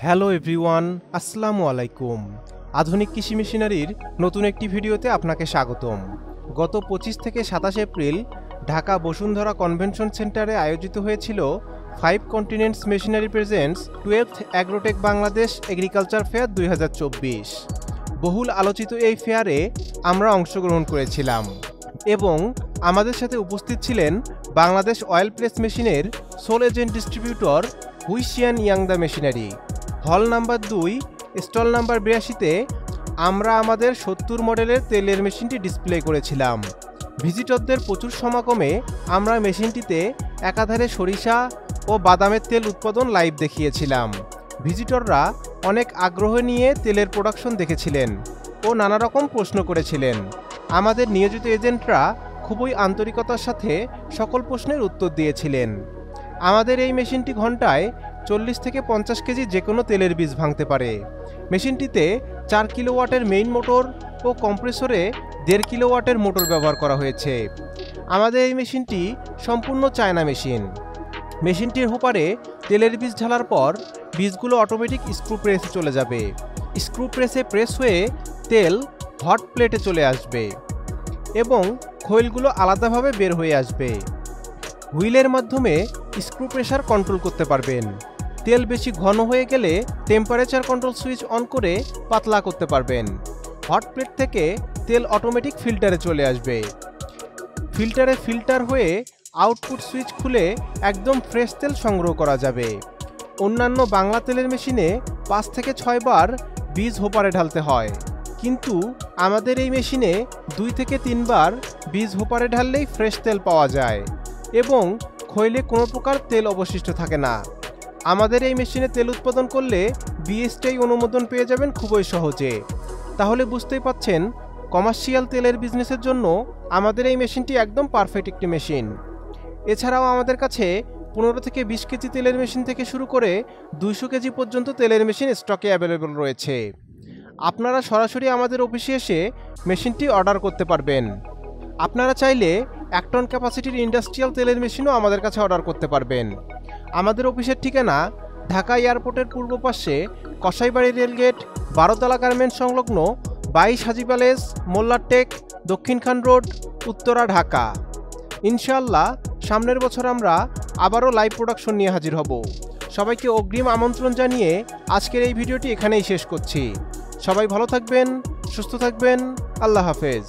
Hello everyone, আসসালামু আলাইকুম। আধুনিক কৃষি মেশিনারির নতুন একটি ভিডিওতে আপনাকে স্বাগতম। গত 25 থেকে 27 এপ্রিল ঢাকা বসুন্ধরা কনভেনশন সেন্টারে আয়োজিত হয়েছিল 5 continents machinery presents 12th agrotech Bangladesh agriculture fair 2024। বহুল আলোচিত এই ফেয়ারে আমরা অংশগ্রহণ করেছিলাম এবং আমাদের সাথে উপস্থিত ছিলেন বাংলাদেশ অয়েল প্রেস মেশিনের সোল এজেন্ট ডিস্ট্রিবিউটর হুইশিয়ান ইয়াংদা মেশিনারি। হল নাম্বার 2 স্টল নাম্বার 82-তে আমরা আমাদের 70 মডেলের তেলের মেশিনটি ডিসপ্লে করেছিলাম। ভিজিটরদের প্রচুর সমাগমে আমরা মেশিনটিতে একাধারে সরিষা ও বাদামের তেল উৎপাদন লাইভ দেখিয়েছিলাম। ভিজিটররা অনেক আগ্রহ নিয়ে তেলের প্রোডাকশন দেখেছিলেন ও নানা রকম প্রশ্ন করেছিলেন। আমাদের নিয়োজিত এজেন্টরা খুবই আন্তরিকতার সাথে সকল প্রশ্নের উত্তর দিয়েছিলেন। আমাদের এই মেশিনটি ঘন্টায় 40 থেকে 50 কেজি যে কোনো তেলের বীজ ভাঙতে পারে। মেশিনটিতে 4 কিলোওয়াটের মেইন মোটর ও কম্প্রেসরে 1.5 কিলোওয়াটের মোটর ব্যবহার করা হয়েছে। আমাদের এই মেশিনটি সম্পূর্ণ চায়না মেশিন। মেশিনটির হোপারে তেলের বীজ ঢালার পর বীজগুলো অটোমেটিক স্ক্রু প্রেসে চলে যাবে। স্ক্রু প্রেসে প্রেস হয়ে তেল হট প্লেটে চলে আসবে এবং খৈলগুলো আলাদাভাবে বের হয়ে আসবে। হুইলের মাধ্যমে স্ক্রু প্রেসার কন্ট্রোল করতে পারবেন। তেল বেশি ঘন হয়ে গেলে টেম্পারেচার কন্ট্রোল সুইচ অন করে পাতলা করতে পারবেন। হট প্লেট থেকে তেল অটোমেটিক ফিল্টারে চলে আসবে। ফিল্টারে ফিল্টার হয়ে আউটপুট সুইচ খুলে একদম ফ্রেশ তেল সংগ্রহ করা যাবে। অন্যান্য বাংলা তেলের মেশিনে 5 থেকে 6 বার বীজ হোপারে ঢালতে হয়, কিন্তু আমাদের এই মেশিনে 2 থেকে 3 বার বীজ হোপারে ঢাললেই ফ্রেশ তেল পাওয়া যায় এবং খৈলে কোনো প্রকার তেল অবশিষ্ট থাকে না। আমাদের এই মেশিনে তেল উৎপাদন করলে বিএসটিআই অনুমোদন পেয়ে যাবেন খুবই সহজে। তাহলে বুঝতেই পাচ্ছেন কমার্শিয়াল তেলের বিজনেসের জন্য আমাদের এই মেশিনটি একদম পারফেক্ট একটি মেশিন। এছাড়াও আমাদের কাছে 15 থেকে 20 কেজি তেলের মেশিন থেকে শুরু করে 200 কেজি পর্যন্ত তেলের মেশিন স্টকে অ্যাভেলেবল রয়েছে। আপনারা সরাসরি আমাদের অফিসে এসে মেশিনটি অর্ডার করতে পারবেন। আপনারা চাইলে 1 টন ক্যাপাসিটির ইন্ডাস্ট্রিয়াল তেলের মেশিনও আমাদের কাছে অর্ডার করতে পারবেন। আমাদের অফিসের ঠিকানা ঢাকা এয়ারপোর্টের পূর্ব পাশে কসাইবাড়ি রেলগেট 12তলা গার্মেন্টস সংলগ্ন 22 হাজি প্যালেস, মোল্লারটেক, দক্ষিণখান রোড, উত্তরা, ঢাকা। ইনশাআল্লাহ সামনের বছর আমরা আবারও লাইভ প্রোডাকশন নিয়ে হাজির হব। সবাইকে অগ্রিম আমন্ত্রণ জানিয়ে আজকের এই ভিডিওটি এখানেই শেষ করছি। সবাই ভালো থাকবেন, সুস্থ থাকবেন। আল্লাহ হাফেজ।